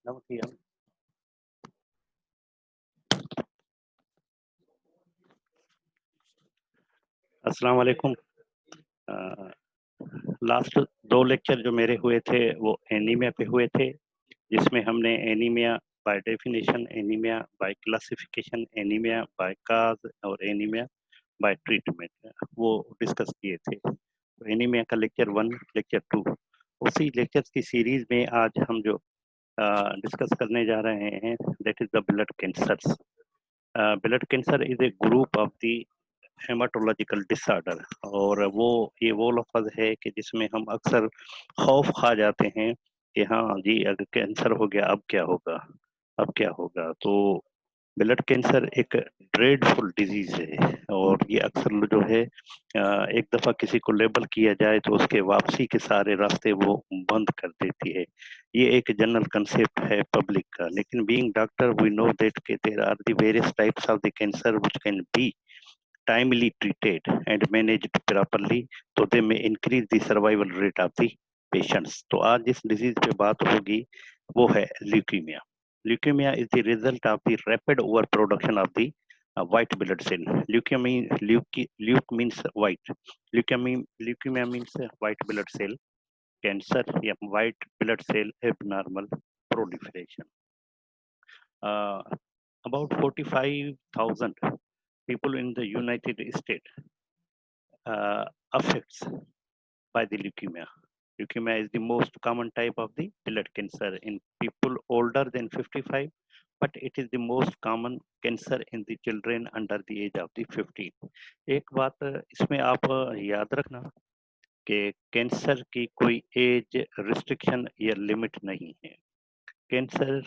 नमस्ते। अस्सलाम वालेकुम। लास्ट 2 लेक्चर जो मेरे हुए थे वो एनीमिया पे हुए थे, जिसमें हमने anaemia by definition, anaemia by classification, anaemia by cause और एनीमिया बाय ट्रीटमेंट वो डिस्कस किए थे। तो एनीमिया का लेक्चर 1, लेक्चर 2, उसी लेक्चर्स की सीरीज में आज हम जो डिस्कस करने जा रहे हैं that is the blood cancers. Blood cancer is a group of the haematological disorder, और ये वो लफ्ज है कि जिसमें हम अक्सर खौफ खा जाते हैं कि हाँ जी, अगर कैंसर हो गया अब क्या होगा, अब क्या होगा। तो ब्लड कैंसर एक ड्रेडफुल डिजीज है, और ये अक्सर जो है एक दफा किसी को लेबल किया जाए तो उसके वापसी के सारे रास्ते वो बंद कर देती है। ये एक जनरल कंसेप्ट है पब्लिक का, लेकिन being doctor we know that के there are the various types of the cancer which can be timely treated and managed properly, तो they may increase the survival rate of the patients। तो आज जिस disease पे बात होगी वो है leukaemia. Leukaemia is the result of the rapid over production of the white blood cell। Luke means white, leukemia means white blood cell cancer या white blood cell abnormal proliferation। uh, about 45,000 people in the United States affects by the leukemia. Leukemia is the most common type of the blood cancer in people older than 55, but it is the most common cancer in the children under the age of the 15। एक बात इसमें आप याद रखना कि cancer की कोई as restriction या लिमिट नहीं है। कैंसर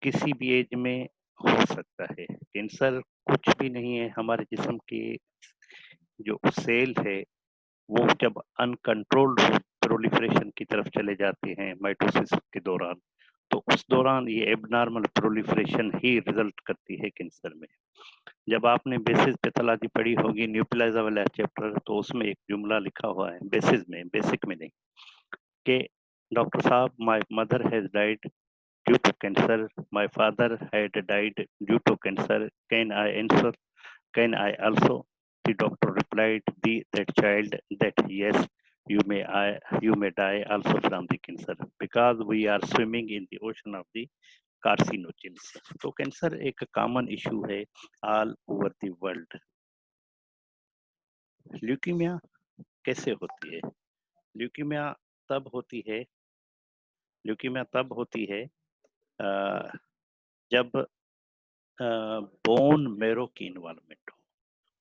किसी भी एज में हो सकता है। कैंसर कुछ भी नहीं है, हमारे जिस्म के जो सेल है वो जब अनकंट्रोल्ड प्रोलिफरेशन की तरफ चले जाते हैं माइटोसिस के दौरान, तो उस दौरान ये एबनॉर्मल प्रोलिफरेशन ही रिजल्ट करती है कैंसर में। जब आपने बेसिस पैथोलॉजी पढ़ी होगी न्यूक्लियाजा वाला चैप्टर, तो उसमें एक जुमला लिखा हुआ है बेसिस में, बेसिक में नहीं, कि डॉक्टर साहब my mother has died due to cancer, my father had died due to cancer, can I also? The doctor replied, that child, that yes, you may die also from the cancer because we are swimming in the ocean of the carcinogens। तो cancer एक common issue है all over the world. Leukaemia कैसे होती है? Leukaemia तब होती है leukaemia तब होती है अ, जब बोन मैरो की इन्वॉल्वमेंट हो,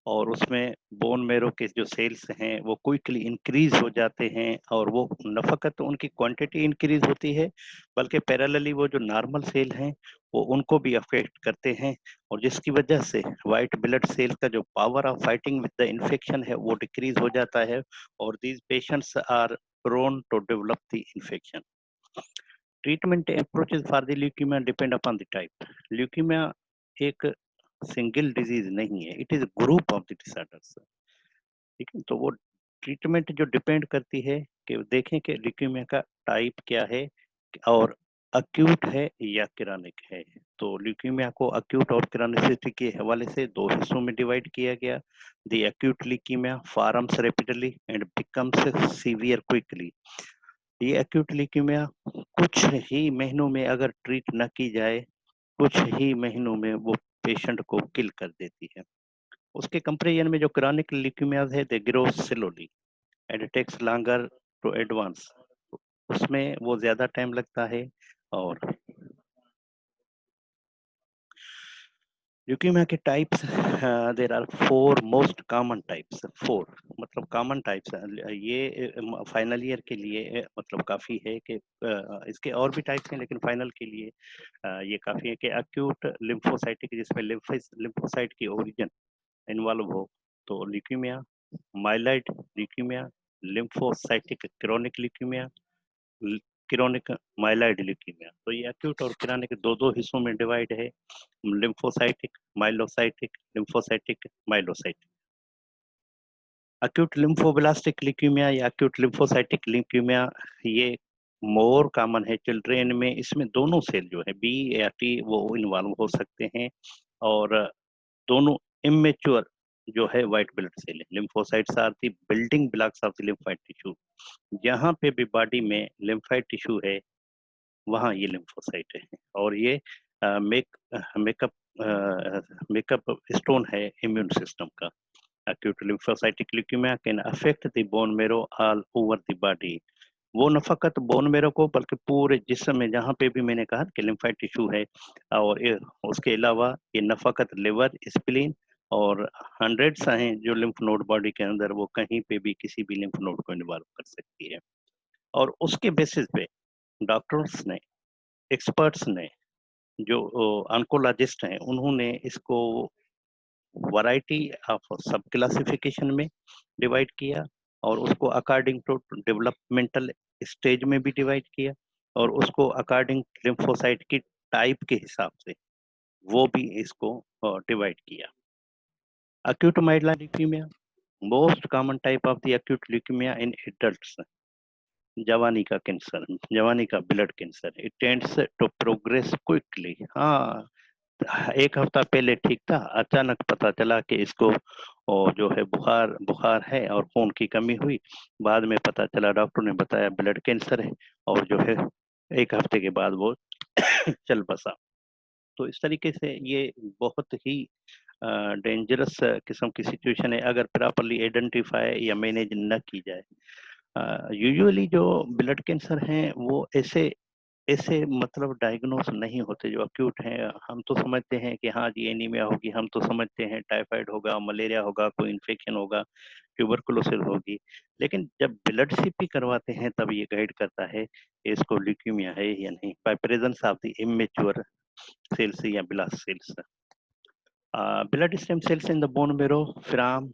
और उसमें बोन मैरो के जो सेल्स हैं वो क्विकली इंक्रीज हो जाते हैं, और वो न फकत उनकी क्वांटिटी इंक्रीज होती है बल्कि पैरेलली वो जो नॉर्मल सेल हैं वो उनको भी अफेक्ट करते हैं, और जिसकी वजह से वाइट ब्लड सेल का जो power of fighting with the infection है वो डिक्रीज हो जाता है, और these patients are prone to develop the infection. Treatment approaches for the leukaemia depend upon the type. Leukaemia एक सिंगल डिजीज नहीं है, it is group of the disorders. ठीक है, तो वो ट्रीटमेंट जो डिपेंड करती है कि देखें कि ल्यूकीमिया का टाइप क्या है और अक्यूट है या क्रोनिक है। तो ल्यूकीमिया को अक्यूट और क्रोनिसिटी के हवाले से दो हिस्सों में डिवाइड किया गया। The acute leukaemia forms rapidly and becomes severe quickly. ये अक्यूट ल्यूकीमिया कुछ ही महीनों में अगर ट्रीट न की जाए, कुछ ही महीनों में वो पेशेंट को किल कर देती है। उसके कंपेरिजन में जो क्रोनिक ल्यूकीमियाज है they grow slowly and takes longer to advance, उसमें वो ज्यादा टाइम लगता है। और ल्यूकीमिया के types there are 4 most common types. 4 मतलब कॉमन टाइप्स, ये फाइनल ईयर के लिए मतलब काफी है कि इसके और भी टाइप्स हैं, लेकिन फाइनल के लिए ये काफी है कि अक्यूट लिम्फोसाइटिक, जिसमें लिम्फोसाइट की ओरिजिन इन्वॉल्व हो, तो leukaemia, myeloid leukaemia, lymphocytic chronic leukaemia, chronic myeloid leukaemia. तो ये एक्यूट और क्रोनिक दो दो हिस्सों में डिवाइड है, lymphocytic, myelocytic, lymphocytic, myelocytic. Acute lymphoblastic leukaemia या अक्यूट लिम्फोसाइटिक ल्यूकीमिया ये मोर कॉमन है चिल्ड्रेन में। इसमें दोनों सेल जो है बी या टी वो इन्वॉल्व हो सकते हैं, और दोनों इमेच्योर जो है व्हाइट ब्लड सेल है। Lymphocytes are the building blocks of the lymphoid tissue. जहाँ पे भी बॉडी में लिम्फाइट टिश्यू है वहाँ ये लिम्फोसाइट है, और ये मेकअप मेकअप स्टोन है इम्यून सिस्टम का। acute lymphocytic leukemia can affect the bone marrow all over the body। वो न फकत बोन मेरो को बल्कि पूरे जिस्म में, जहाँ पे भी मैंने कहा कि लिम्फाइट टिश्यू है, और उसके अलावा ये न फकत लिवर, स्प्लीन और हंड्रेड्स हैं जो लिम्फ नोड बॉडी के अंदर, वो कहीं पे भी किसी भी लिम्फ नोड को इन्वॉल्व कर सकती है। और उसके बेसिस पे डॉक्टर्स ने, एक्सपर्ट्स ने, जो ऑन्कोलॉजिस्ट हैं, उन्होंने इसको वैरायटी ऑफ सब क्लासिफिकेशन में डिवाइड किया, और उसको अकॉर्डिंग टू डेवलपमेंटल स्टेज में भी डिवाइड किया, और उसको अकॉर्डिंग लिम्फोसाइट की टाइप के हिसाब से वो भी इसको डिवाइड किया। acute myeloid leukemia, most common type of the acute leukemia in adults। जवानी का कैंसर, जवानी का blood cancer, it tends to progress quickly. हाँ, एक हफ्ता पहले ठीक था, अचानक पता चला कि इसको और जो है बुखार बुखार है और खून की कमी हुई। बाद में पता चला, डॉक्टर ने बताया ब्लड कैंसर है, और जो है एक हफ्ते के बाद वो चल बसा। तो इस तरीके से ये बहुत ही डेंजरस किस्म की सिचुएशन है अगर प्रॉपरली आइडेंटिफाई या मैनेज न की जाए। यूजुअली जो ब्लड कैंसर हैं वो ऐसे ऐसे मतलब डायग्नोस नहीं होते जो अक्यूट हैं। हम तो समझते हैं कि हाँ जी एनीमिया होगी, हम तो समझते हैं टाइफाइड होगा, मलेरिया होगा, कोई इन्फेक्शन होगा, ट्यूबरकुलोसिस होगी। लेकिन जब ब्लड सीपी करवाते हैं तब ये गाइड करता है कि इसको ल्यूकीमिया है या नहीं, by presence of the immature cells या blast cells. Blood stem cells in the bone marrow from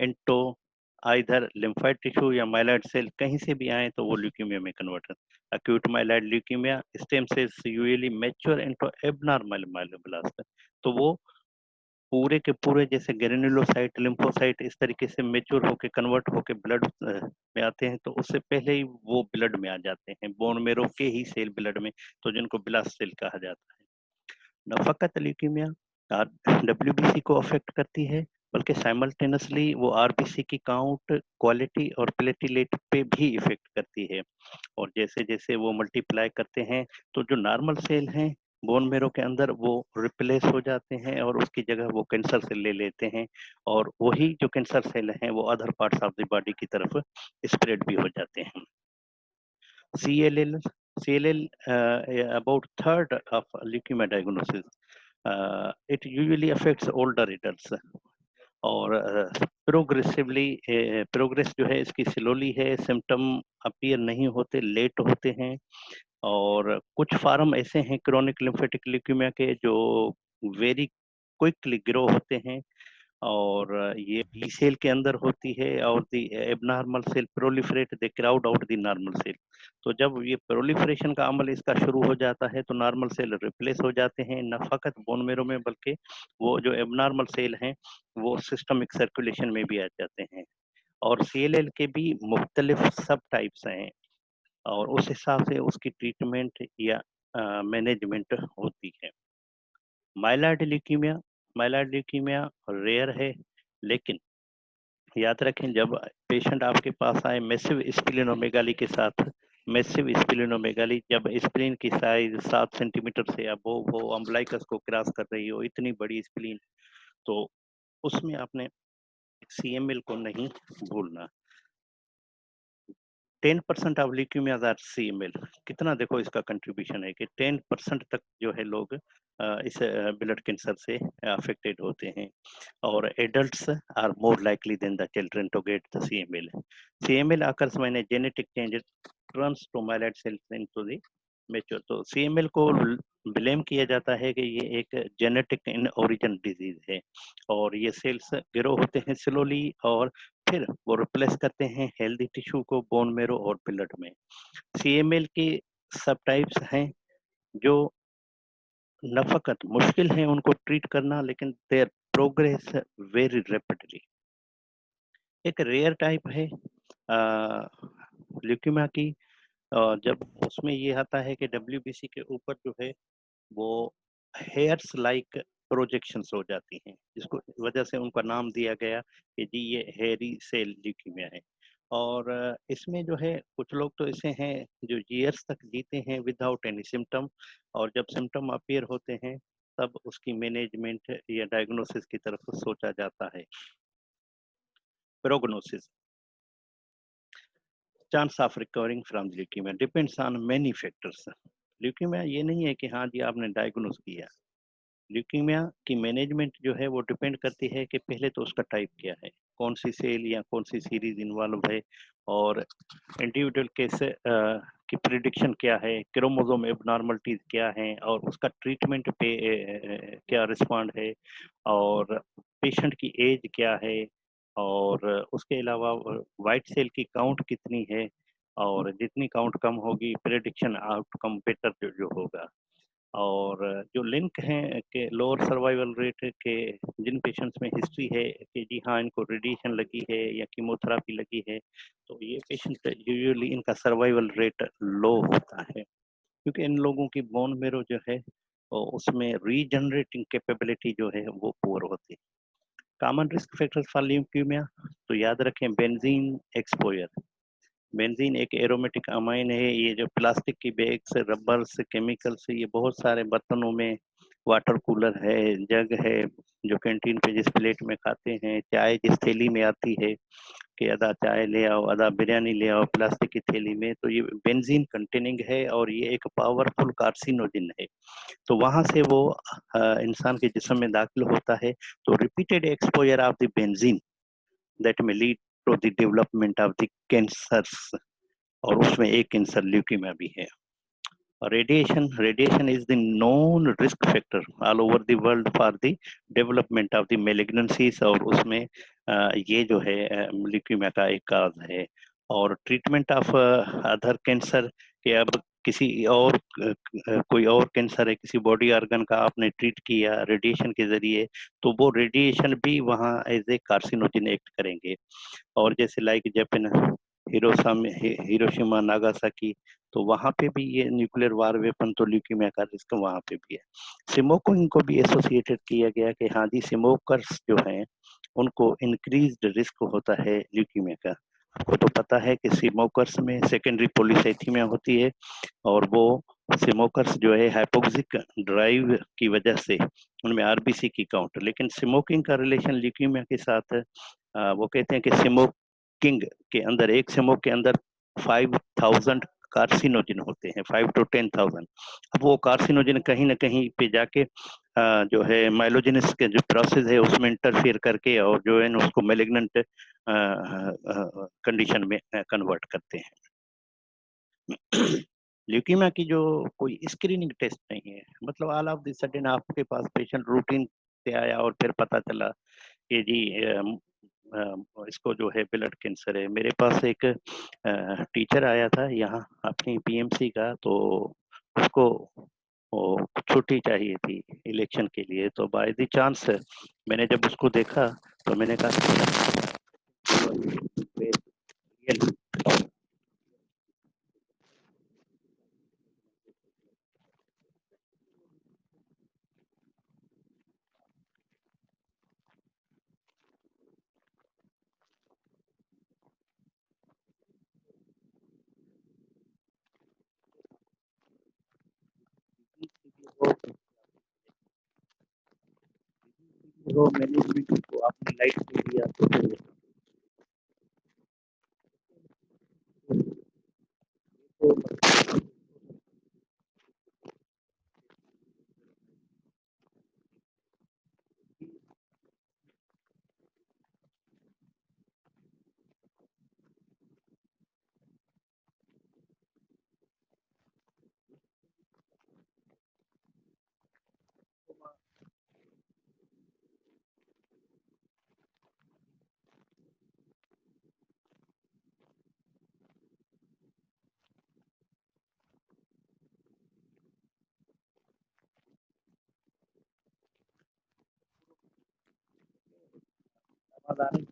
into either lymphoid tissue या माइलॉइड सेल, कहीं से भी आए तो वो ल्यूकीमिया में convert. acute myeloid leukemia stem cells usually mature into abnormal myeloblast। तो वो पूरे के पूरे जैसे ग्रेनुलोसाइट, लिम्फोसाइट इस तरीके से मेच्योर होके कन्वर्ट होके ब्लड में आते हैं, तो उससे पहले ही वो ब्लड में आ जाते हैं, बोन मेरो के ही सेल ब्लड में, तो जिनको ब्लास्ट सेल कहा जाता है। न फकत ल्यूकीमिया डब्ल्यूबीसी को अफेक्ट करती है, बल्कि साइमल्टेनियसली वो आरबीसी की काउंट, क्वालिटी और प्लेटिलेट पे भी इफेक्ट करती है। और जैसे जैसे वो मल्टीप्लाई करते हैं तो जो नॉर्मल सेल हैं बोन मेरो के अंदर वो रिप्लेस हो जाते हैं, और उसकी जगह वो कैंसर सेल ले लेते हैं, और वही जो कैंसर सेल हैं वो other parts of the body की तरफ स्प्रेड भी हो जाते हैं। CLL, CLL about third of leukemia diagnosis। It usually affects older adults, और प्रोग्रेसिवली प्रोग्रेस जो है इसकी स्लोली है, सिम्टम अपीयर नहीं होते, लेट होते हैं। और कुछ फार्म ऐसे हैं क्रोनिक लिम्फेटिक ल्यूकेमिया के जो वेरी क्विकली ग्रो होते हैं, और ये बी सेल के अंदर होती है, और the abnormal cell proliferate they crowd out the normal cell. तो जब ये प्रोलिफरेशन का अमल इसका शुरू हो जाता है तो नॉर्मल सेल रिप्लेस हो जाते हैं, न फकत बोन मेरो में बल्कि वो जो एबनॉर्मल सेल हैं वो सिस्टमिक सर्कुलेशन में भी आ जाते हैं। और CLL के भी मुख्तलिफ सब टाइप्स हैं, और उस हिसाब से उसकी ट्रीटमेंट या मैनेजमेंट होती है। Myeloid leukaemia, myeloid leukaemia rare है, लेकिन याद रखें जब पेशेंट आपके पास आए मैसिव स्प्लीनोमेगाली के साथ, मैसिव स्प्लीनोमेगाली जब स्प्लीन की साइज 7 सेंटीमीटर से अबोव हो, अम्बलाइकस को क्रॉस कर रही हो, इतनी बड़ी स्प्लीन, तो उसमें आपने CML को नहीं भूलना। 10% ऑफ ल्यूकेमियाज आर CML। कितना देखो इसका कंट्रीब्यूशन है कि 10% तक जो है लोग इस ब्लड कैंसर से अफेक्टेड होते हैं, और adults are more likely than the children to get the CML। CML occurs when a genetic change turns to myeloid cells into the mature। तो CML को ब्लेम किया जाता है कि ये एक जेनेटिक इन ओरिजिन डिजीज है, और ये सेल्स ग्रो होते हैं स्लोली, और फिर वो रिप्लेस करते हैं हेल्दी टिश्यू को बोन मेरो और ब्लड में। CML के सब टाइप्स हैं जो न फकत मुश्किल है उनको ट्रीट करना, लेकिन देयर प्रोग्रेस वेरी रैपिडली। एक रेयर टाइप है ल्यूकेमिया की जब उसमें ये आता है कि डब्ल्यूबीसी के ऊपर जो है वो हेयर्स लाइक प्रोजेक्शंस हो जाती हैं, जिसको वजह से उनका नाम दिया गया कि जी ये हेयरी सेल ल्यूकीमिया है। और इसमें जो है कुछ लोग तो ऐसे हैं जो ईयर्स तक जीते हैं विदाउट एनी सिम्टम, और जब सिम्टम अपीयर होते हैं तब उसकी मैनेजमेंट या डायग्नोसिस की तरफ सोचा जाता है। Prognosis, chance of recovering from leukaemia depends on many factors. Leukaemia ये नहीं है कि हाँ जी आपने डायग्नोस किया। ल्यूकीमिया की मैनेजमेंट जो है वो डिपेंड करती है कि पहले तो उसका टाइप क्या है, कौन सी सेल या कौन सी सीरीज इन्वॉल्व है, और इंडिविजुअल केस की प्रिडिक्शन क्या है, क्रोमोसोम एबनॉर्मलिटीज क्या है, और उसका ट्रीटमेंट पे क्या रिस्पॉन्ड है, और पेशेंट की एज क्या है, और उसके अलावा वाइट सेल की काउंट कितनी है, और जितनी काउंट कम होगी प्रिडिक्शन आउटकम बेटर जो होगा। और जो लिंक हैं कि लोअर सर्वाइवल रेट के, जिन पेशेंट्स में हिस्ट्री है कि जी हाँ इनको रेडिएशन लगी है या कीमोथेरेपी लगी है, तो ये पेशेंट यूजुअली इनका सर्वाइवल रेट लो होता है, क्योंकि इन लोगों की बोन मेरो जो है उसमें रीजनरेटिंग कैपेबिलिटी जो है वो पुअर होती है। Common risk factors for leukaemia, तो याद रखें बेंजीन एक्सपोजर। बेंजीन एक एरोमेटिक अमाइन है, ये जो प्लास्टिक की बैग्स, रबर से, केमिकल से, ये बहुत सारे बर्तनों में, वाटर कूलर है, जग है, जो कैंटीन पे जिस प्लेट में खाते हैं, चाय जिस थैली में आती है कि आधा चाय ले आओ आधा बिरयानी ले आओ प्लास्टिक की थैली में, तो ये बेंजीन कंटेनिंग है और ये एक पावरफुल कार्सिनोजिन है। तो वहां से वो इंसान के जिस्म में दाखिल होता है, तो repeated exposure of the benzene that में lead to the development of the cancers, और उसमें एक कैंसर ल्यूकीमिया भी है। Radiation is the known risk factor all over the world for the development of the malignancies, और उसमें ये जो है ल्यूकीमिया का एक काज है। और ट्रीटमेंट ऑफ अदर कैंसर के, अब किसी और कोई और कैंसर है किसी बॉडी ऑर्गन का, आपने ट्रीट किया रेडिएशन के जरिए, तो वो रेडिएशन भी वहाँ एज ए कार्सिनोजिन एक्ट करेंगे। और जैसे लाइक जापान, हिरोशिमा नागासाकी, तो वहां पे भी ये न्यूक्लियर वार वेपन, तो ल्यूकीमिया का रिस्क वहां पे भी है। स्मोकिंग को भी एसोसिएटेड किया गया कि हाँ जी स्मोकर्स जो हैं उनको इंक्रीज्ड रिस्क होता है ल्यूकीमिया का। आपको तो पता है कि स्मोकर्स में सेकेंडरी पॉलीसाइथीमिया होती है, और वो स्मोकर्स जो है हाइपोक्सिक ड्राइव की वजह से उनमें आरबीसी की काउंट, लेकिन स्मोकिंग का रिलेशन ल्यूकीमिया के साथ वो कहते हैं कि स्मोकिंग के अंदर, एक स्मोक के अंदर 5000 कार्सिनोजिन होते हैं, 5 to 10,000। अब वो कार्सिनोजिन कहीं ना कहीं पे जाके जो है माइलोजेनिस के जो प्रोसेस है उसमें इंटरफियर करके, और जो है ना उसको मेलिग्नेंट कंडीशन में कन्वर्ट करते हैं। ल्यूकीमिया की जो कोई स्क्रीनिंग टेस्ट नहीं है, मतलब ऑल ऑफ द सडन आपके पास पेशेंट रूटीन से आया और फिर पता चला कि जी इसको जो है ब्लड कैंसर है। मेरे पास एक टीचर आया था यहाँ अपनी पीएमसी का, तो उसको वो छुट्टी चाहिए थी इलेक्शन के लिए, तो बाय द चांस मैंने जब उसको देखा तो मैंने कहा वो मैनेजमेंट को आपने लाइट दे दिया तो फिर समाधान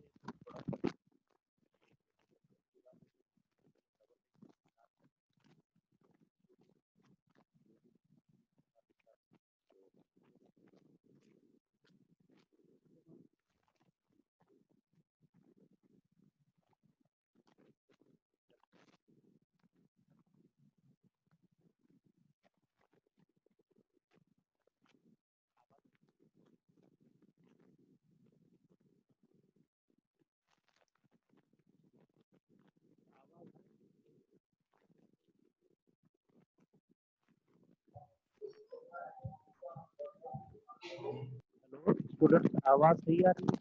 हेलो स्टूडेंट्स, आवाज नहीं आ रही है?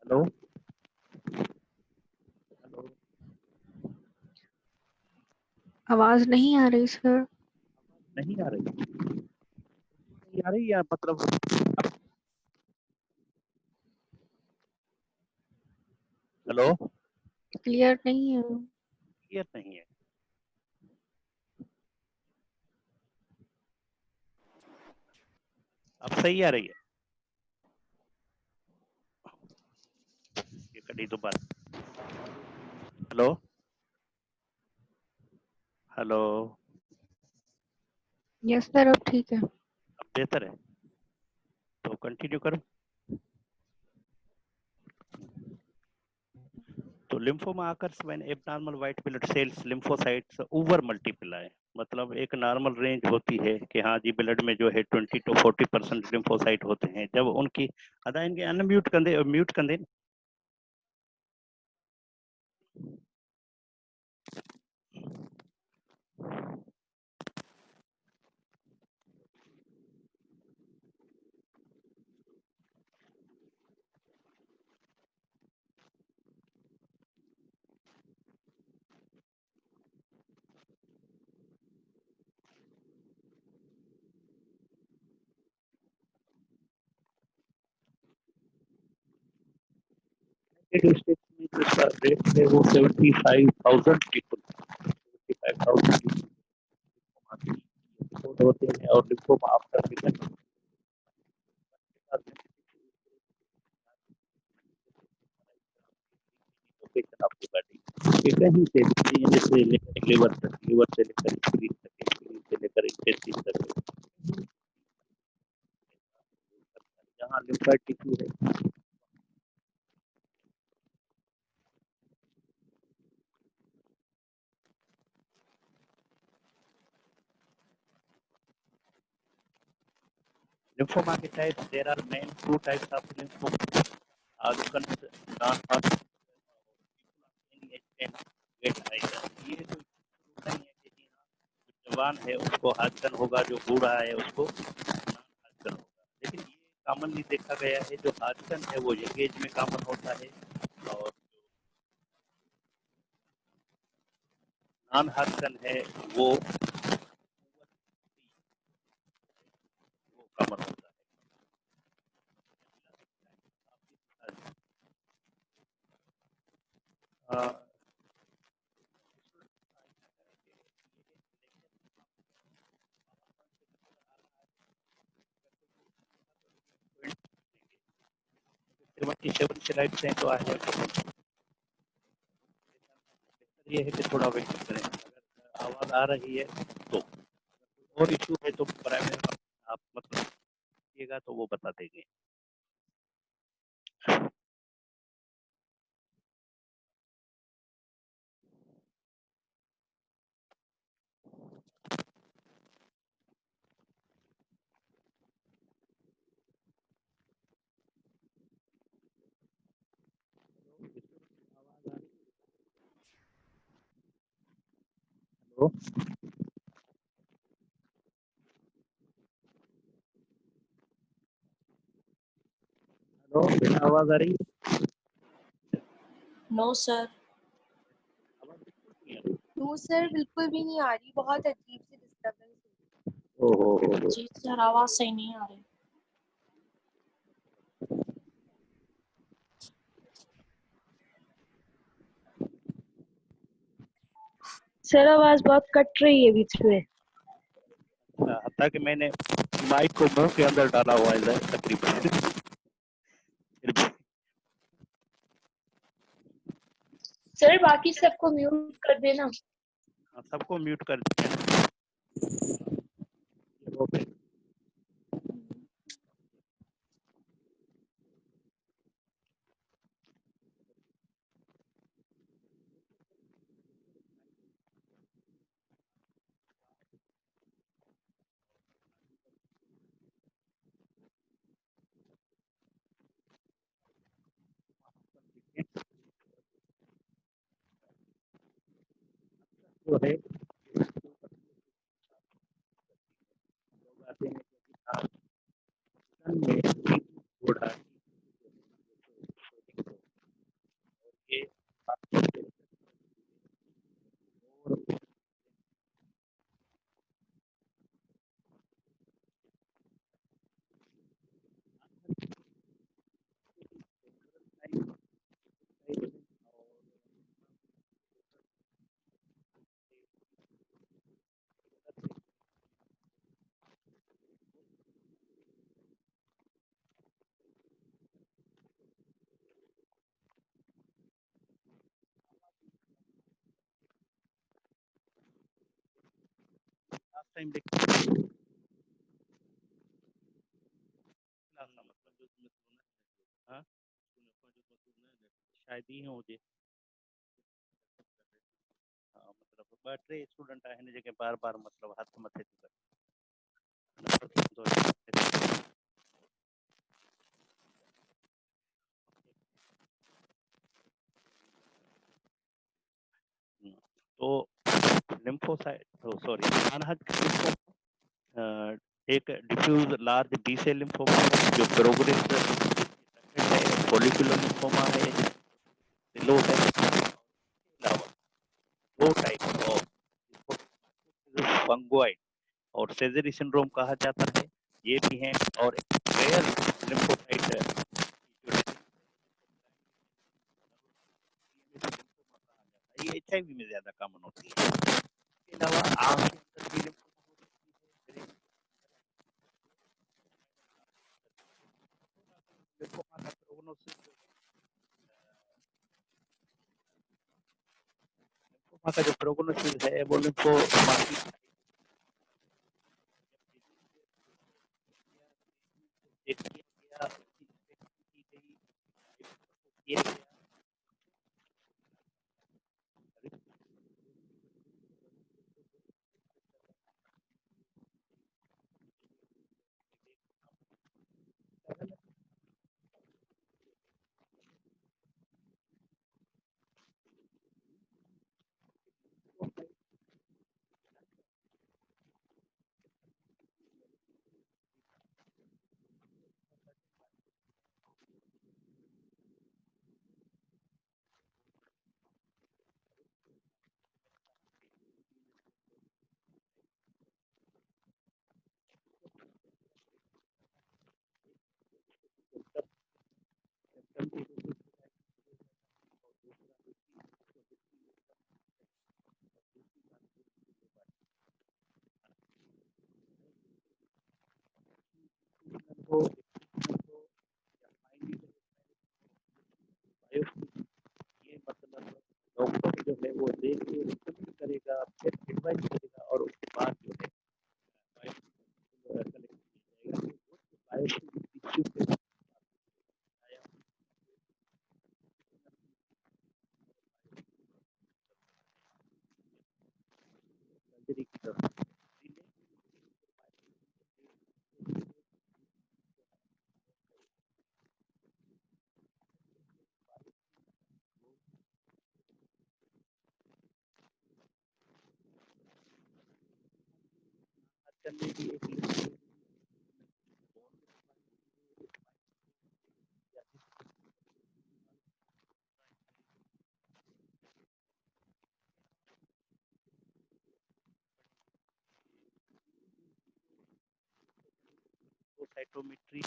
हेलो हेलो, आवाज नहीं आ रही सर। नहीं आ रही? नहीं आ रही या मतलब हेलो, क्लियर नहीं है। क्लियर नहीं है? अब सही आ रही है? ये कटी दोबारा। हेलो हेलो, यस सर, अब ठीक है। अब बेहतर है तो कंटिन्यू करो। तो lymphoma occurs when abnormal white blood cells lymphocytes over multiply। मतलब एक नॉर्मल रेंज होती है कि हाँ जी ब्लड में जो है 20 to 40% लिम्फोसाइट होते हैं, जब उनकी अदा इनके अनम्यूट कंदे म्यूट कंदे स्टेट में जिसका रेट है वो 75,000 पीपल, 75,000 पीपल होते हैं और लिम्फोमा आफ्टर लोकेशन आपकी बॉडी ये कहीं से भी से लेकर लिवर से लेकर स्क्रीन तक, स्क्रीन से लेकर इंटेस्टाइन तक, जहाँ लिम्फेटिक टिश्यू है। Lymphoma types, there are main two types of lymphoma. Hodgkin's, non-Hodgkin, get either। ये कोई नहीं है कि जी हाँ, जो जवान है उसको हार्टकन होगा, जो बूढ़ा है उसको नॉन हार्टकन होगा। लेकिन ये कॉमनली देखा गया है जो हार्टकन है वो यंग एज में कॉमन होता है और नॉन हार्टकन है वो कॉमन होता है। श्रीमती सेवन स्लाइड्स हैं तो आ जाए। ये है कि थोड़ा वेट करें, अगर आवाज आ रही है तो, और इशू है तो प्राइवेट आप मतलब कीजिएगा तो वो बता देंगे। हेलो हेलो, आवाज आ रही है? No sir. नो सर, बिल्कुल भी नहीं आ रही, बहुत अजीब सी डिस्टर्बेंस। ओहो, जी सर, आवाज सही नहीं आ रही। सर आवाज बहुत कट रही है बीच में। हालांकि मैंने माइक को मुंह के अंदर डाला हुआ है तकरीबन, फिर भी सर बाकी सबको म्यूट कर देना। सबको म्यूट कर दिया। जो है सकते हैं क्योंकि आप सन में घोड़ा और ये आपको और लास्ट टाइम देखा मतलब जो तुम्हें सुना है, हाँ शायद ही हो जे हाँ मतलब ॿ टे स्टूडेंट आहिनि जेके बार बार मतलब हथ मथे थी कनि तो लिम्फोसाइट सॉरी non-Hodgkin एक diffuse large B cell lymphoma है जो प्रोग्रेस है, फॉलिकुलर लिम्फोमा है, लो है, अलावा दो टाइप ऑफ फंगोइड और सेजरी सिंड्रोम कहा जाता है, ये भी हैं और रेयर लिम्फोसाइट ये एचआईवी में ज्यादा कॉमन होती है। इसके अलावा आंख के अंदर भी लिम्फोमा हो सकती है, लिम्फोमा का प्रोग्नोसिस लिम्फोमा का जो प्रोग्नोसिस है वो लिम्फोमा की किया गया को ये मतलब डॉक्टर जो है वो देख के रिकमेंड करेगा, फिर एडवाइस करेगा और उसके बाद जो है सर्जरी की तरफ करने की एक साइटोमेट्री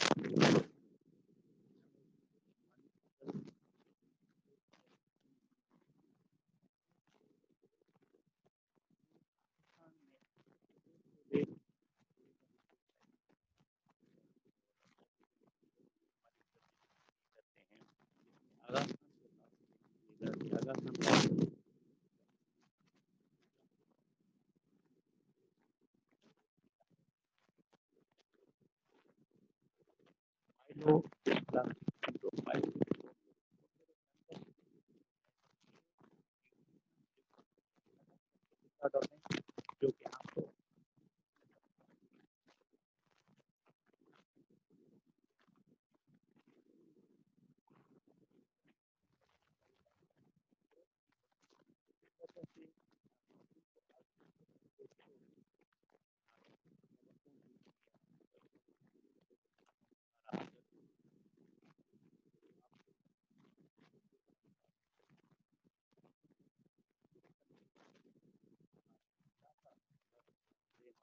जो कि आपको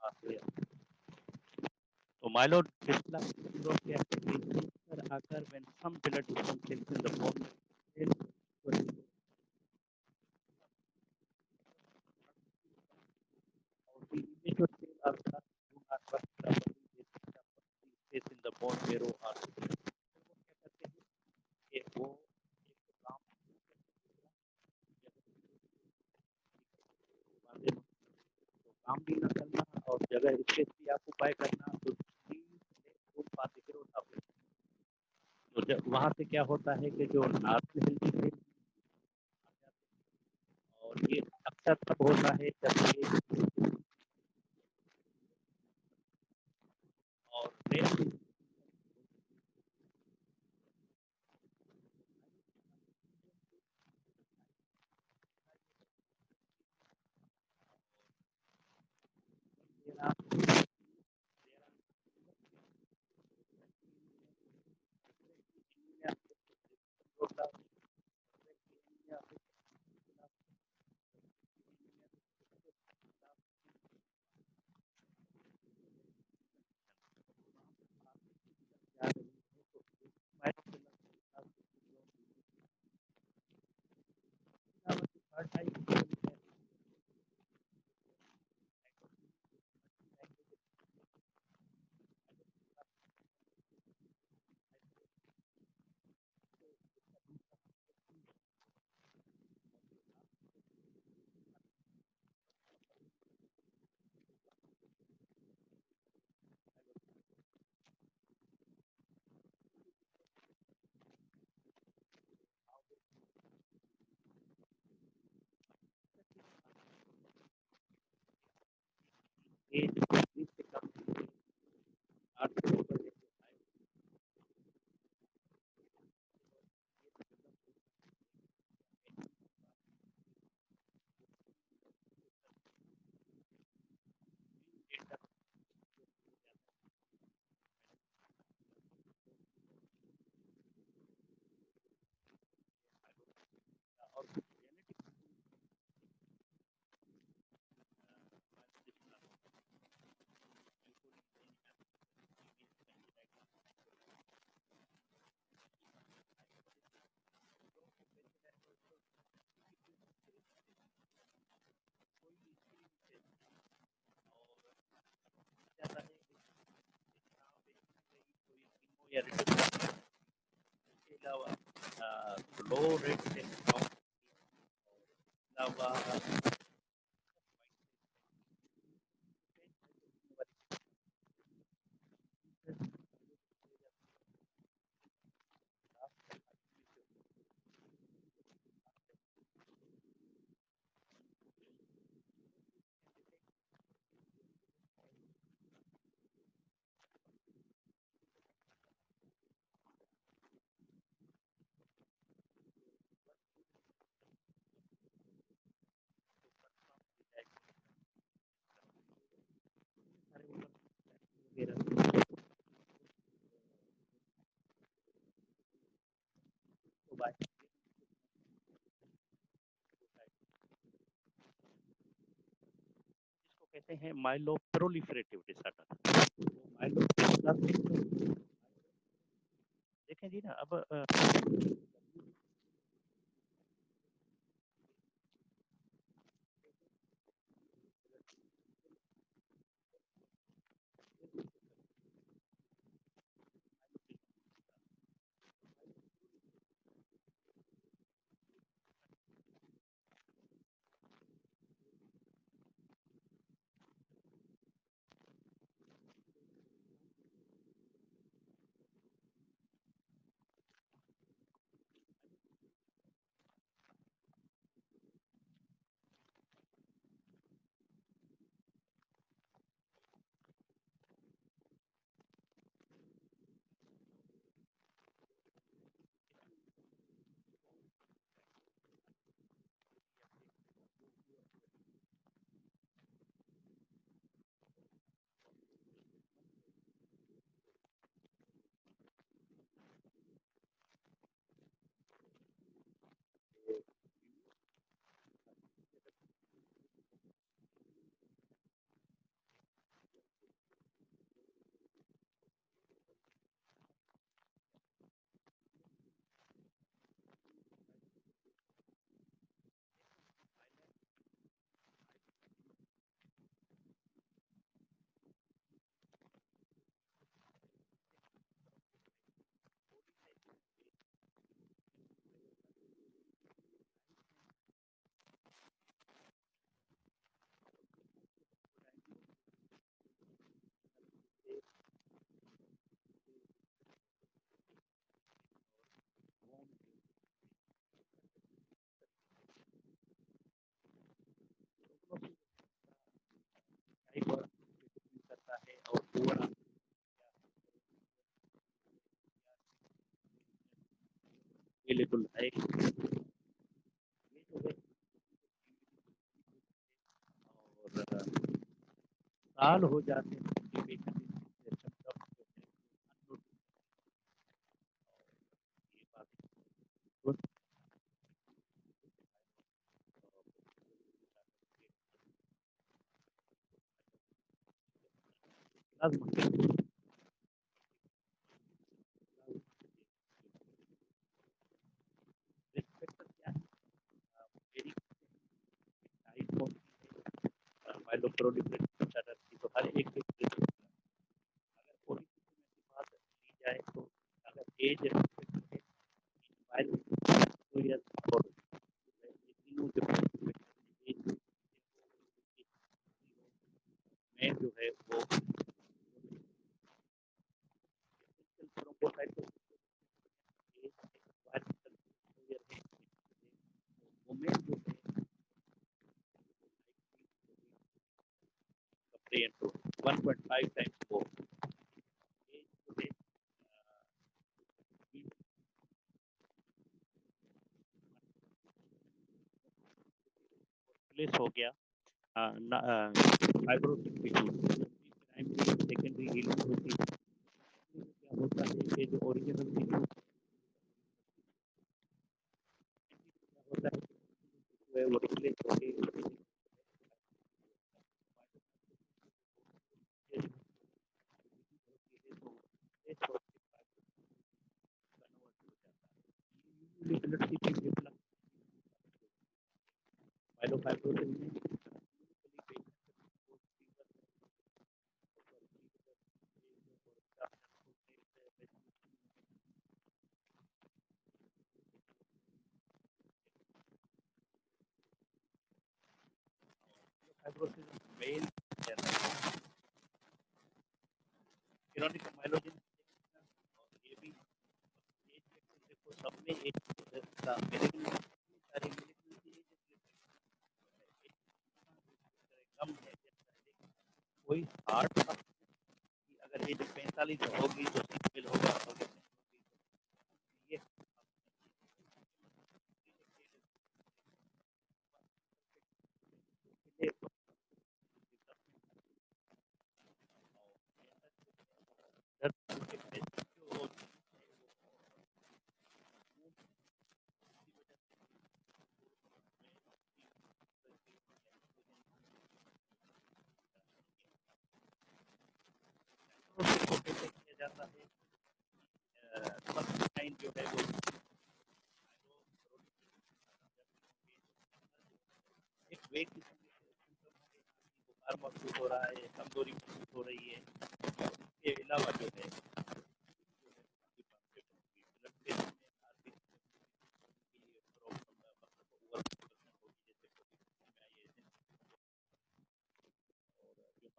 So myeloid dysplasia occur when some blood cells in the bone space in the bone marrow or वो काम भी ना करना और जगह स्पेस भी ऑक्युपाई करना तो तो जब वहाँ से क्या होता है कि जो नॉर्मल हेल्दी सेल और ये अक्सर तब होता है जब ये और rarely low rate से जिसको कहते हैं माइलोप्रोलिफरेटिव डिसऑर्डर। देखें जी ना अब अवेलेबल है। ये जो है और साल हो जाते हैं पेशेंट ये बात माइलोप्रोलिफरेशन तो हर एक अगर पूरी बात ली जाए तो अगर एज में जो है वो वुमेन जो है 1.5 times more प्लेस हो गया सेकेंडरी हीलिंग होती है। क्या होता है कि जो ओरिजिनल टिश्यू होता है वो रिप्लेस होके माइलोफाइब्रोसिस में फाइब्रोसिस मेल क्रोनिक माइलोजेन ये भी देखो सब में एक कम है कोई हार्ट अगर एज 45 होगी तो सिंपल होगा ये किया जाता है जो है वो एक वेट बुखार महसूस हो रहा है, कमजोरी महसूस हो रही है। इसके अलावा जो है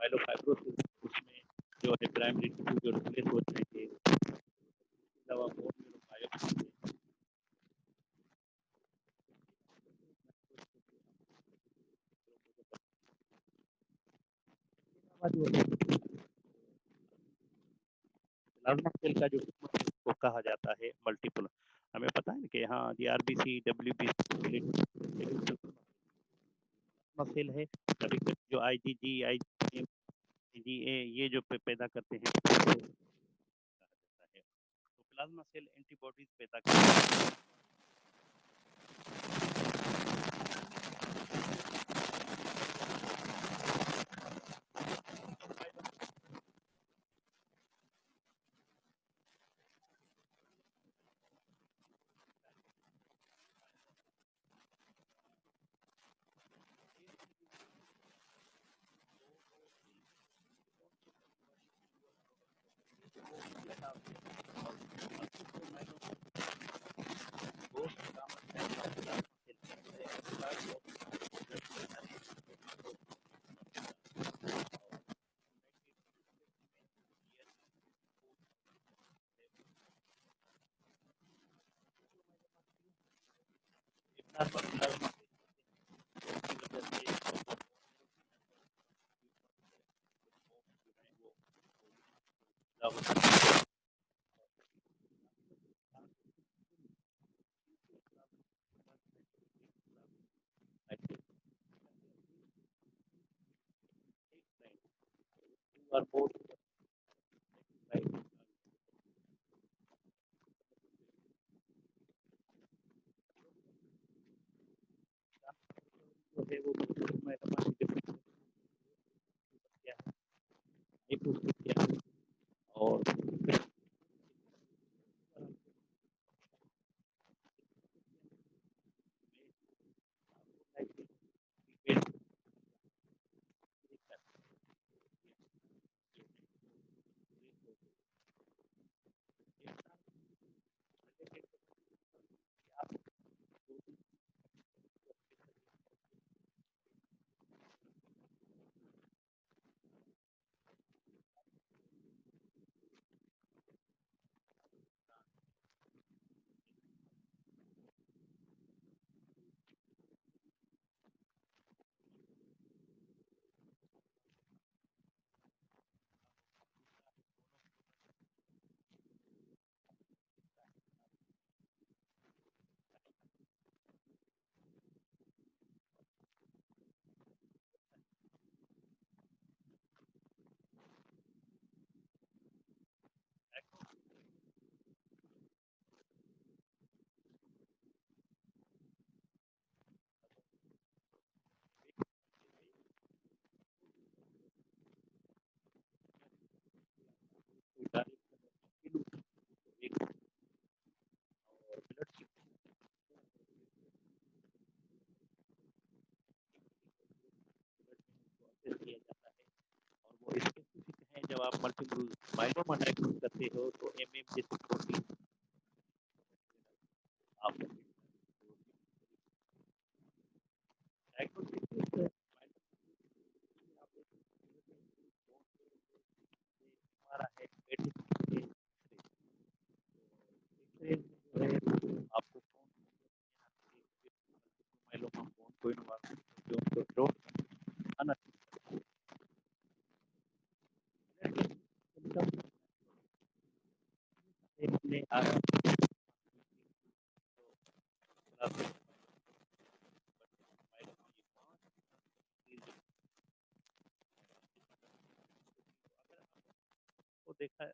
माइलोफाइब्रोसिस उसमें जो है प्राइमरी टिश्यू जो रिप्लेस हो जाएंगे। इसके अलावा bone marrow biopsy plasma cell का जो को कहा जाता है मल्टीपल हमें पता है कि हाँ जी आरबीसी डब्ल्यूबीसी सेल है कभी जो आईजीजी आईजीए ये जो पैदा करते हैं कहा जाता है तो प्लाज्मा सेल एंटीबॉडीज पैदा करते हैं। ऐसे two or more right जो है वो मैडम क्या है क्या है और किया जाता है और वो स्पेसिफिक है जब आप मल्टीपल माइलोमा डायग्नोज करते हो तो एमएम जैसे प्रोटीन आप डायग्नोस्टिक हमारा है एक्सरे जो है आपको कौन माइलोमा कौन कोई जो आना ने आया को देखा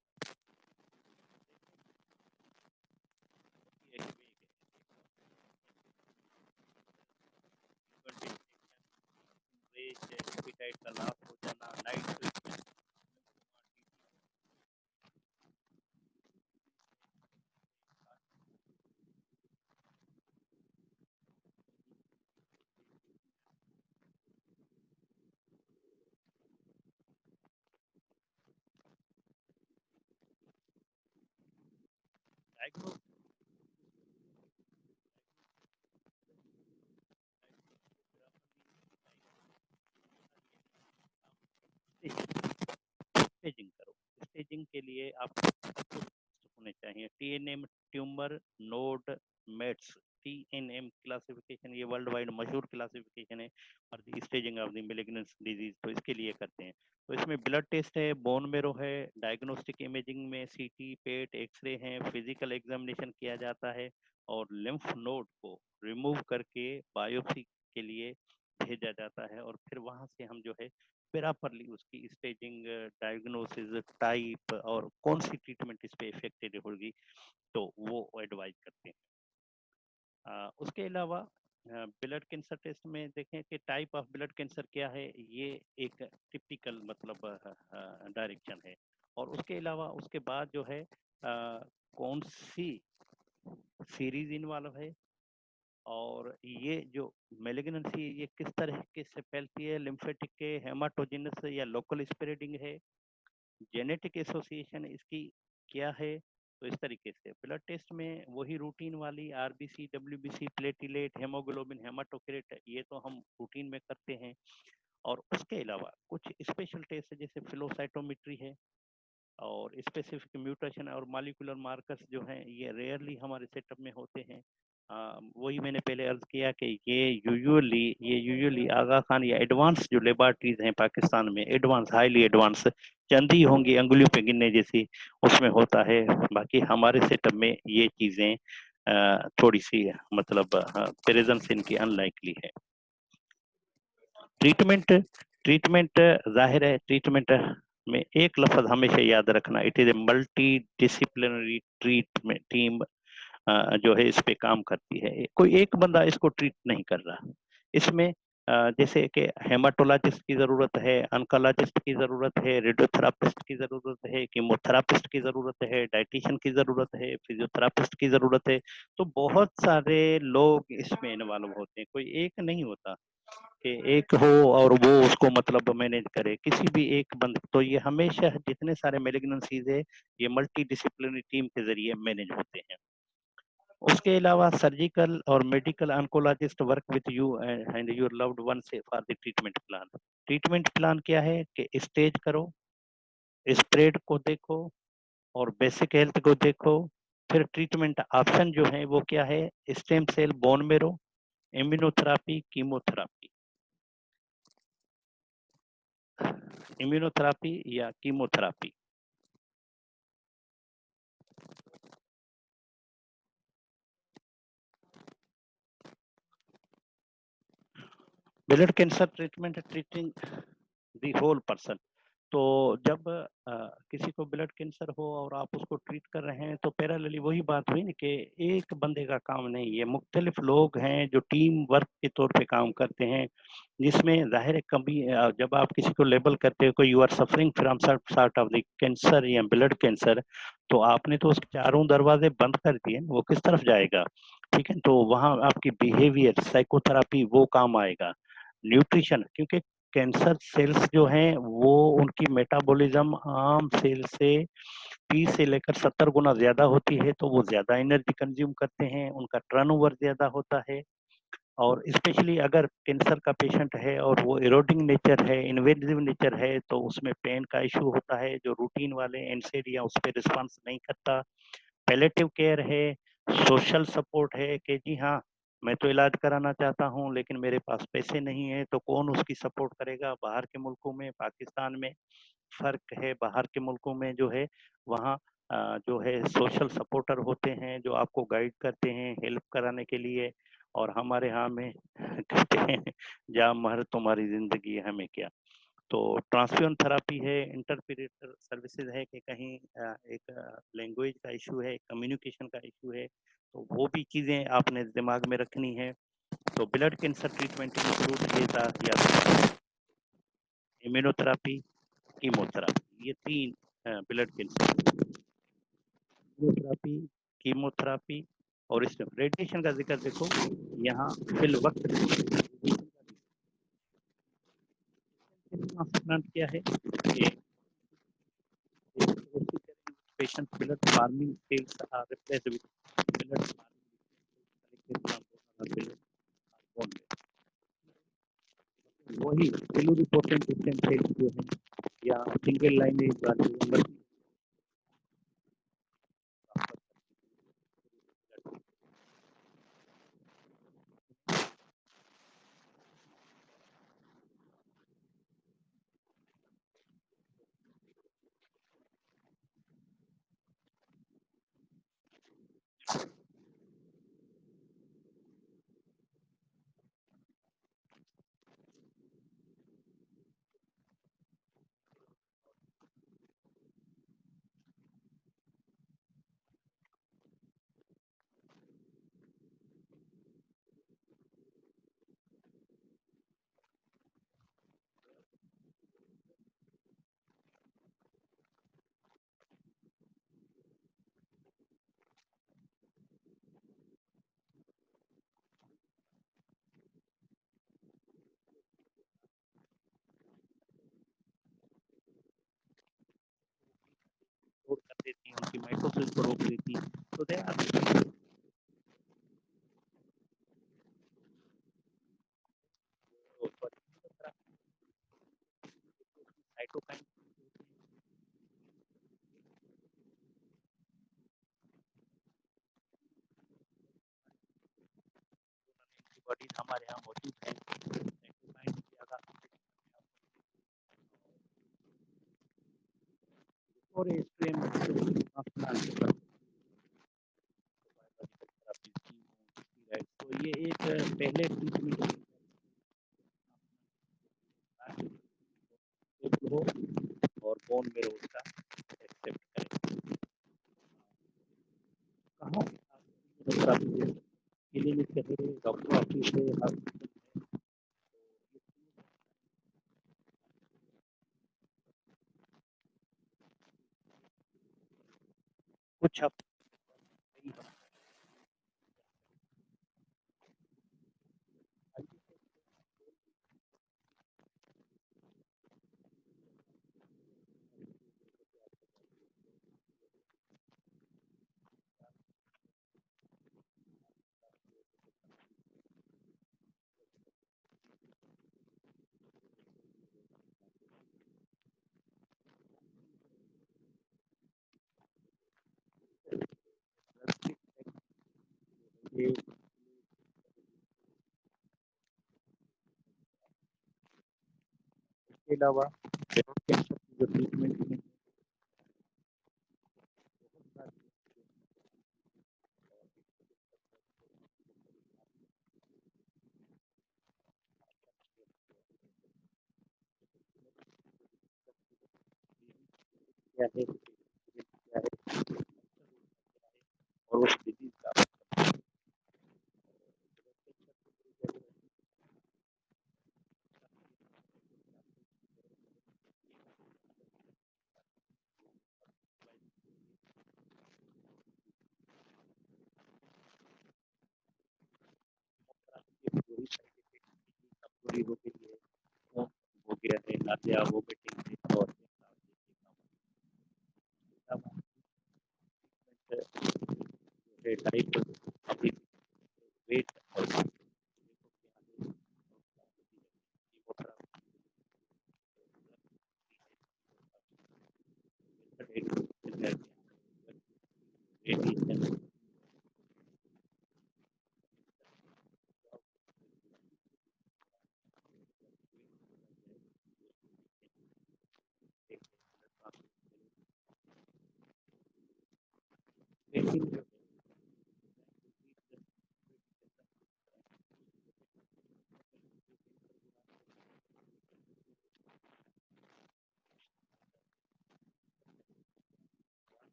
एपिटाइट का लाभ हो जाना नाइट डायग्नोज स्टेजिंग करो स्टेजिंग के लिए आप होने चाहिए TNM tumour node mets TNM classification ये वर्ल्ड वाइड मशहूर क्लासिफिकेशन है और the staging of the malignance disease तो इसके लिए करते हैं तो इसमें ब्लड टेस्ट है बोन मेरो है डायग्नोस्टिक इमेजिंग में सीटी पेट एक्सरे है फिजिकल एग्जामिनेशन किया जाता है और लिम्फ नोड को रिमूव करके बायोप्सी के लिए भेजा जाता है और फिर वहां से हम जो है प्रॉपरली उसकी स्टेजिंग डायग्नोसिस टाइप और कौन सी ट्रीटमेंट इस पे इफेक्टेड होगी तो वो एडवाइज करते हैं उसके अलावा ब्लड कैंसर टेस्ट में देखें कि टाइप ऑफ ब्लड कैंसर क्या है ये एक टिपिकल मतलब डायरेक्शन है और उसके अलावा उसके बाद जो है कौन सी सीरीज इन्वॉल्व है और ये जो मेलिग्नेंसी ये किस तरह के से फैलती है लिम्फेटिक के हेमाटोजेनस या लोकल स्प्रेडिंग है जेनेटिक एसोसिएशन इसकी क्या है तो इस तरीके से ब्लड टेस्ट में वही रूटीन वाली आरबीसी डब्ल्यूबीसी प्लेटिलेट हेमोग्लोबिन हेमाटोक्रेट ये तो हम रूटीन में करते हैं और उसके अलावा कुछ स्पेशल टेस्ट जैसे फ्लोसाइटोमेट्री है और स्पेसिफिक म्यूटेशन और मॉलिक्यूलर मार्कर्स जो हैं ये रेयरली हमारे सेटअप में होते हैं वही मैंने पहले अर्ज किया कि ये यूजुअली आगा खान या एडवांस जो लेबॉर्ट्रीज हैं पाकिस्तान में एडवांस हाईली एडवांस चंदी होंगी अंगुलियों पे गिनने जैसी उसमें होता है बाकी हमारे सेटअप में ये चीज़ें थोड़ी सी मतलब प्रेजेंस इनकी अनलाइकली है ट्रीटमेंट ट्रीटमेंट जाहिर है, ट्रीटमेंट में एक लफ्ज हमेशा याद रखना, it is a multi disciplinary treatment team जो है इस पे काम करती है। कोई एक बंदा इसको ट्रीट नहीं कर रहा। इसमें जैसे कि हेमाटोलॉजिस्ट की जरूरत है, ऑन्कोलॉजिस्ट की जरूरत है, रेडियोथेरापिस्ट की जरूरत है, कीमोथेरापिस्ट की जरूरत है, डाइटिशियन की जरूरत है, फिजियोथेरापिस्ट की जरूरत है। तो बहुत सारे लोग इसमें इन्वॉल्व होते हैं, कोई एक नहीं होता कि एक हो और वो उसको मतलब मैनेज करे, किसी भी एक बंद। तो ये हमेशा जितने सारे मेलिग्नेंसीज है ये मल्टी डिसिप्लिनरी टीम के जरिए मैनेज होते हैं। उसके अलावा सर्जिकल और medical oncologist work with you and your loved one से for the treatment plan. Treatment plan क्या है कि स्टेज करो, स्प्रेड को देखो और बेसिक हेल्थ को देखो। फिर ट्रीटमेंट ऑप्शन जो है वो क्या है, stem cell bone marrow, immunotherapy, chemotherapy, immunotherapy या chemotherapy. Blood cancer treatment treating the whole person. तो जब किसी को ब्लड कैंसर हो और आप उसको ट्रीट कर रहे हैं तो पैरेलली वही बात हुई ना कि एक बंदे का काम नहीं, ये मुख्तलिफ लोग हैं जो टीम वर्क के तौर पे काम करते हैं, जिसमें जाहिर है कभी जब आप किसी को लेबल करते हो you are suffering from sort of the cancer या ब्लड कैंसर, तो आपने तो उसके चारों दरवाजे बंद कर दिए, वो किस तरफ जाएगा? ठीक है, तो वहाँ आपकी बिहेवियर साइकोथेरापी वो काम आएगा। न्यूट्रिशन, क्योंकि कैंसर सेल्स जो हैं वो उनकी मेटाबॉलिज्म आम सेल से 30 से लेकर 70 गुना ज्यादा होती है, तो वो ज्यादा एनर्जी कंज्यूम करते हैं, उनका टर्नओवर ज्यादा होता है। और स्पेशली अगर कैंसर का पेशेंट है और वो इरोडिंग नेचर है, इन्वेजिव नेचर है, तो उसमें पेन का इशू होता है जो रूटीन वाले एनसेड या उस पर रिस्पॉन्स नहीं करता। पैलेटिव केयर है, सोशल सपोर्ट है कि जी हाँ मैं तो इलाज कराना चाहता हूँ लेकिन मेरे पास पैसे नहीं है, तो कौन उसकी सपोर्ट करेगा? बाहर के मुल्कों में, पाकिस्तान में फर्क है, बाहर के मुल्कों में जो है वहाँ जो है सोशल सपोर्टर होते हैं जो आपको गाइड करते हैं हेल्प कराने के लिए। और हमारे यहाँ में कहते हैं जा मर तुम्हारी जिंदगी हमें क्या। तो ट्रांसफ्यूजन थेरापी है, इंटरप्रेटर सर्विसेज है कि कहीं एक लैंग्वेज का इशू है, कम्युनिकेशन का इशू है, तो वो भी चीज़ें आपने दिमाग में रखनी है। तो ब्लड कैंसर ट्रीटमेंट इंक्लूड या इम्यूनोथेरापी, कीमोथेरापी, ये तीन ब्लड कैंसर, इम्यूनोथेरापी, कीमोथेरापी और इसमें रेडिएशन का जिक्र देखो यहाँ फिल वक्त। ट्रांसप्लांट क्या है कि patient blood farming cells are replaced with blood farming cells collected from donor blood or bone marrow। वही प्लूरिपोटेंट स्टेम सेल्स जो है या सिंगल लाइनेज वाले तोड़ कर देती हैं, उनकी माइटोसिस को रोक देती हैं। तो दे आर साइटोकाइन एंटीबॉडीज हमारे यहाँ मौजूद है, साइटोकाइन ज्यादा और स्ट्रेन ट्रांसप्लांट। तो ये एक पहले ट्रीटमेंट हो और बोन मेरो उसका एक्सेप्ट करें। कहाँ क्लिनिक है, डॉक्टर ऑफिस है, हॉस्पिटल है, कुछ आप ये इसके अलावा कैंसर की जो ट्रीटमेंट में क्या है, क्या है और उस डिजीज का पूरी कमजोरी हो गई है, हो गया है, नादिया वोमिटिंग है और टाइप अभी वेट और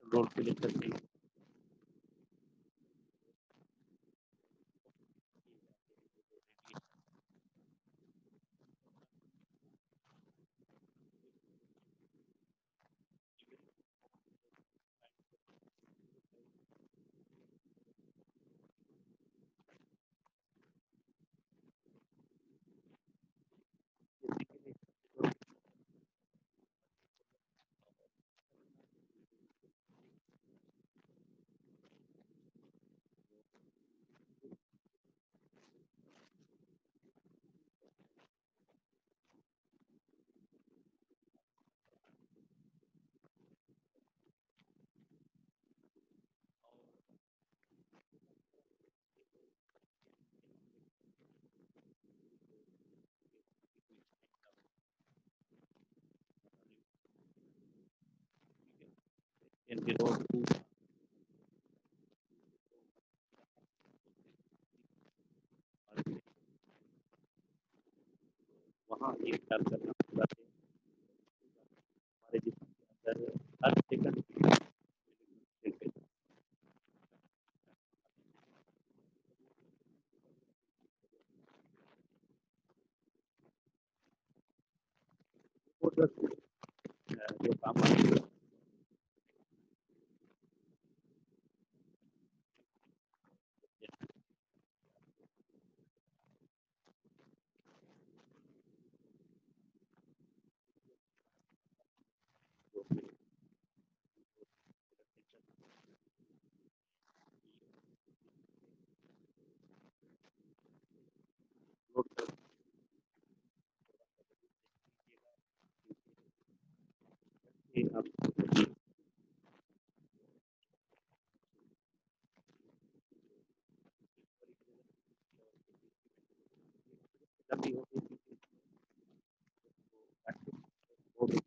रोल प्ले करते हैं। In the road to वहाँ एक ख्याल करना होगा कि हमारे जिस्म के अंदर हर सेकंड जो काम आती है कि आप भी होगी वो भी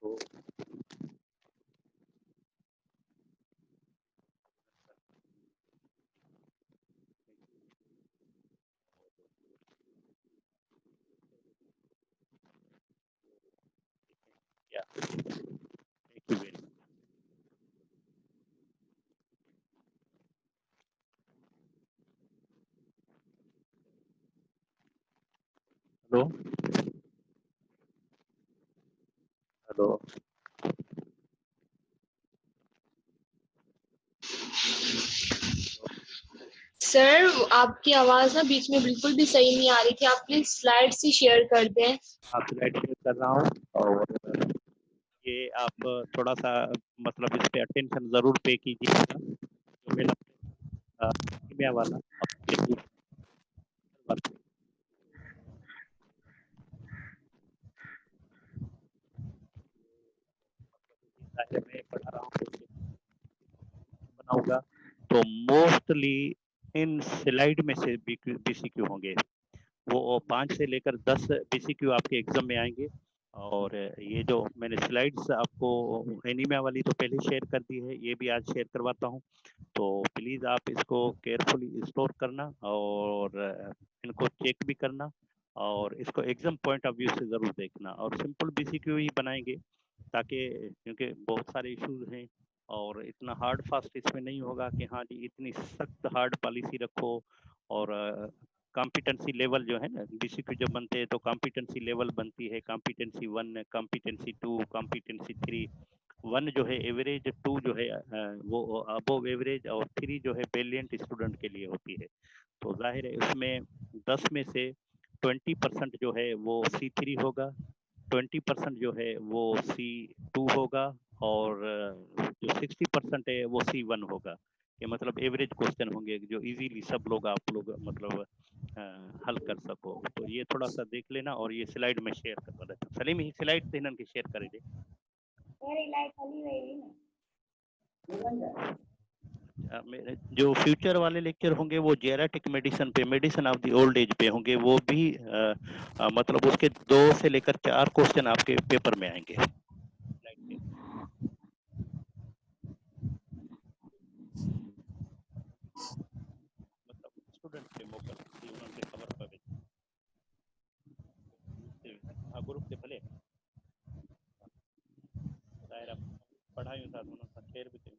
तो yeah, thank you very much. Hello hello sir आपकी आवाज ना बीच में बिल्कुल भी सही नहीं आ रही थी, आप प्लीज स्लाइड्स ही शेयर कर दें। आप स्लाइड शेयर कर रहा हूँ और ये आप थोड़ा सा मतलब इस पे अटेंशन जरूर पे कीजिएगा जो मेरा कीमिया वाला मैं पढ़ा रहा हूँ बनाऊंगा तो मोस्टली इन स्लाइड में से बीसीक्यू होंगे। वो 5 से लेकर 10 बीसीक्यू आपके एग्जाम में आएंगे। और ये जो मैंने स्लाइड्स आपको एनीमिया वाली तो पहले शेयर कर दी है, ये भी आज शेयर करवाता हूँ। तो प्लीज़ आप इसको केयरफुली स्टोर करना और इनको चेक भी करना और इसको एग्जाम पॉइंट ऑफ व्यू से ज़रूर देखना। और सिंपल बीसीक्यू ही बनाएंगे ताकि क्योंकि बहुत सारे इश्यूज हैं और इतना हार्ड फास्ट इसमें नहीं होगा कि हाँ जी इतनी सख्त हार्ड पॉलिसी रखो। और कॉम्पिटेंसी लेवल जो है ना बीसीक्यू जब बनते हैं तो कॉम्पिटेंसी लेवल बनती है, कॉम्पिटेंसी 1, कॉम्पिटेंसी 2, कॉम्पिटेंसी 3। 1 जो है एवरेज, 2 जो है वो अबव एवरेज और 3 जो है ब्रिलियंट स्टूडेंट के लिए होती है। तो जाहिर है उसमें 10 में से 20% जो है वो C3 होगा, 20% जो है वो C2 होगा और जो 60% है वो C1 होगा। ये मतलब एवरेज क्वेश्चन होंगे जो इजीली सब लोग आप लोग मतलब हल कर सको। तो ये थोड़ा सा देख लेना और ये स्लाइड में शेयर करवा देता हूँ। सलीम ही स्लाइड से इनके शेयर करे दे। मेरे जो फ्यूचर वाले लेक्चर होंगे वो जेरेटिक मेडिसिन पे, medicine of the old age पे होंगे। वो भी मतलब उसके 2 से लेकर 4 क्वेश्चन आपके पेपर में आएंगे। मतलब स्टूडेंट पे मोकल उन्होंने खबर पावे ग्रुप से भले दायरा पढ़ाई था उन्होंने शेयर भी करें।